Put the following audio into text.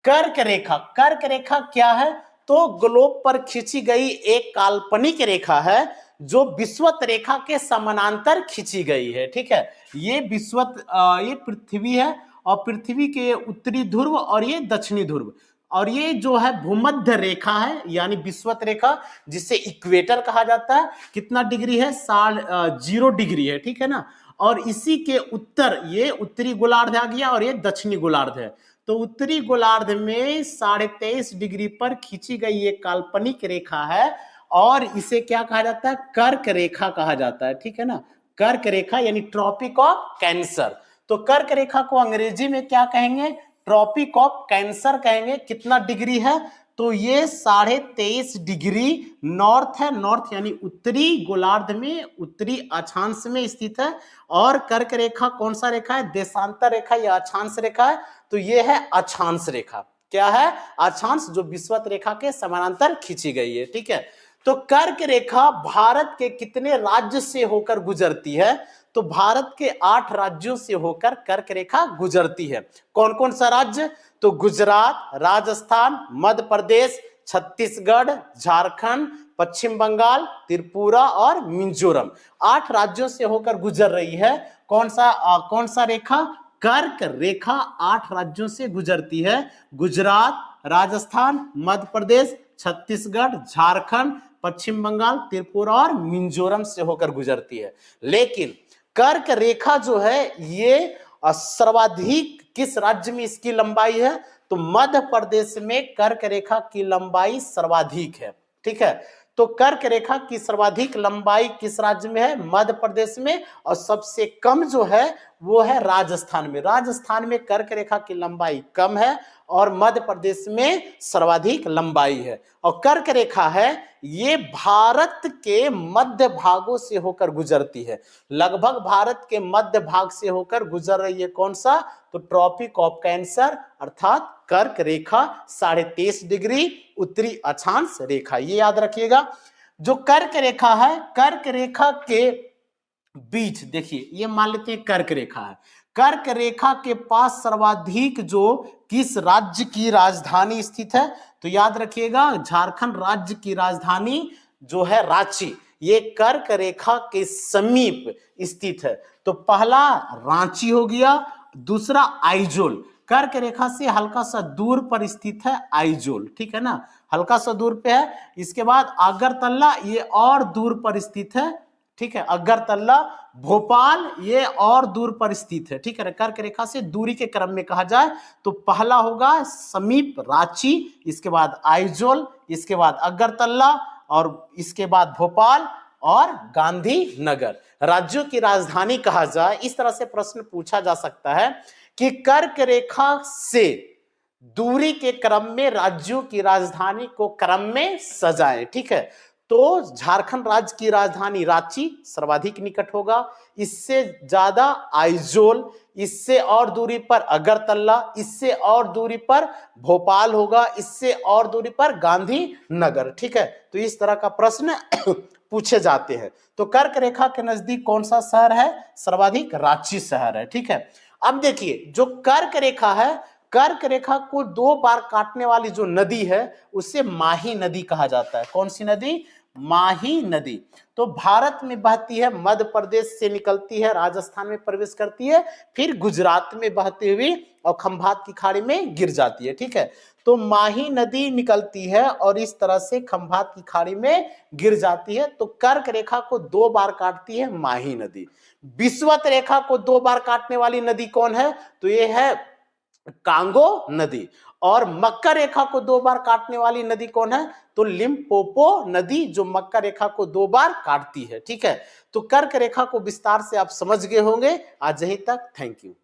कर्क रेखा, कर्क रेखा क्या है? तो ग्लोब पर खींची गई एक काल्पनिक रेखा है जो विषुवत रेखा के समानांतर खींची गई है। ठीक है, ये ये पृथ्वी है और पृथ्वी के उत्तरी ध्रुव और ये दक्षिणी ध्रुव, और ये जो है भूमध्य रेखा है यानी विषुवत रेखा, जिसे इक्वेटर कहा जाता है। कितना डिग्री है? 0 डिग्री है। ठीक है ना, और इसी के उत्तर ये उत्तरी गोलार्ध आ गया और ये दक्षिणी गोलार्ध है। तो उत्तरी गोलार्ध में 23.5 डिग्री पर खींची गई एक काल्पनिक रेखा है और इसे क्या कहा जाता है? कर्क रेखा कहा जाता है। ठीक है ना, कर्क रेखा यानी ट्रॉपिक ऑफ कैंसर। तो कर्क रेखा को अंग्रेजी में क्या कहेंगे? ट्रॉपिक ऑफ कैंसर कहेंगे। कितना डिग्री है? तो ये 23.5 डिग्री नॉर्थ है, नॉर्थ यानी उत्तरी गोलार्ध में उत्तरी अक्षांश में स्थित है। और कर्क रेखा कौन सा रेखा है? देशांतर रेखा या अक्षांश रेखा है? तो ये है अक्षांश रेखा। क्या है? अक्षांश, जो विषुवत रेखा के समानांतर खींची गई है। ठीक है, तो कर्क रेखा भारत के कितने राज्य से होकर गुजरती है? तो भारत के 8 राज्यों से होकर कर्क रेखा गुजरती है। कौन कौन सा राज्य? तो गुजरात, राजस्थान, मध्य प्रदेश, छत्तीसगढ़, झारखंड, पश्चिम बंगाल, त्रिपुरा और मिजोरम। 8 राज्यों से होकर गुजर रही है। कौन सा रेखा? कर्क रेखा 8 राज्यों से गुजरती है। गुजरात, राजस्थान, मध्य प्रदेश, छत्तीसगढ़, झारखंड, पश्चिम बंगाल, त्रिपुरा और मिजोरम से होकर गुजरती है। लेकिन कर्क रेखा जो है ये सर्वाधिक किस राज्य में इसकी लंबाई है? तो मध्य प्रदेश में कर्क रेखा की लंबाई सर्वाधिक है। ठीक है, तो कर्क रेखा की सर्वाधिक लंबाई किस राज्य में है? मध्य प्रदेश में। और सबसे कम जो है वो है राजस्थान में। राजस्थान में कर्क रेखा की लंबाई कम है और मध्य प्रदेश में सर्वाधिक लंबाई है। और कर्क रेखा है ये भारत के मध्य भागों से होकर गुजरती है। लगभग भारत के मध्य भाग से होकर गुजर रही है। कौन सा? तो ट्रॉपिक ऑफ कैंसर अर्थात कर्क रेखा 23.5 डिग्री उत्तरी अक्षांश रेखा। ये याद रखिएगा। जो कर्क रेखा है, कर्क रेखा के बीच देखिए, ये मान लेते हैं कर्क रेखा है। कर्क रेखा के पास सर्वाधिक जो किस राज्य की राजधानी स्थित है? तो याद रखिएगा, झारखंड राज्य की राजधानी जो है रांची, ये कर्क रेखा के समीप स्थित है। तो पहला रांची हो गया, दूसरा आइजोल। कर्क रेखा से हल्का सा दूर पर स्थित है आइजोल। ठीक है ना, हल्का सा दूर पे है। इसके बाद अगरतला, ये और दूर पर स्थित है। ठीक है, अगरतला, भोपाल ये और दूर पर स्थित है। ठीक है, कर्क रेखा से दूरी के क्रम में कहा जाए तो पहला होगा समीप रांची, इसके बाद आइजोल, इसके बाद अगरतला और इसके बाद भोपाल और गांधीनगर। राज्यों की राजधानी कहा जाए, इस तरह से प्रश्न पूछा जा सकता है कि कर्क रेखा से दूरी के क्रम में राज्यों की राजधानी को क्रम में सजाएं। ठीक है, तो झारखंड राज्य की राजधानी रांची सर्वाधिक निकट होगा, इससे ज्यादा आइजोल, इससे और दूरी पर अगरतला, इससे और दूरी पर भोपाल होगा, इससे और दूरी पर गांधीनगर। ठीक है, तो इस तरह का प्रश्न पूछे जाते हैं। तो कर्क रेखा के नजदीक कौन सा शहर है? सर्वाधिक रांची शहर है। ठीक है, अब देखिए, जो कर्क रेखा है, कर्क रेखा को 2 बार काटने वाली जो नदी है उसे माही नदी कहा जाता है। कौन सी नदी? माही नदी। तो भारत में बहती है, मध्य प्रदेश से निकलती है, राजस्थान में प्रवेश करती है, फिर गुजरात में बहती हुई और खंभात की खाड़ी में गिर जाती है। ठीक है, तो माही नदी निकलती है और इस तरह से खंभात की खाड़ी में गिर जाती है। तो कर्क रेखा को 2 बार काटती है माही नदी। विषुवत रेखा को 2 बार काटने वाली नदी कौन है? तो ये है कांगो नदी। और मकर रेखा को 2 बार काटने वाली नदी कौन है? तो लिम्पोपो नदी, जो मकर रेखा को 2 बार काटती है। ठीक है, तो कर्क रेखा को विस्तार से आप समझ गए होंगे। आज यहीं तक, थैंक यू।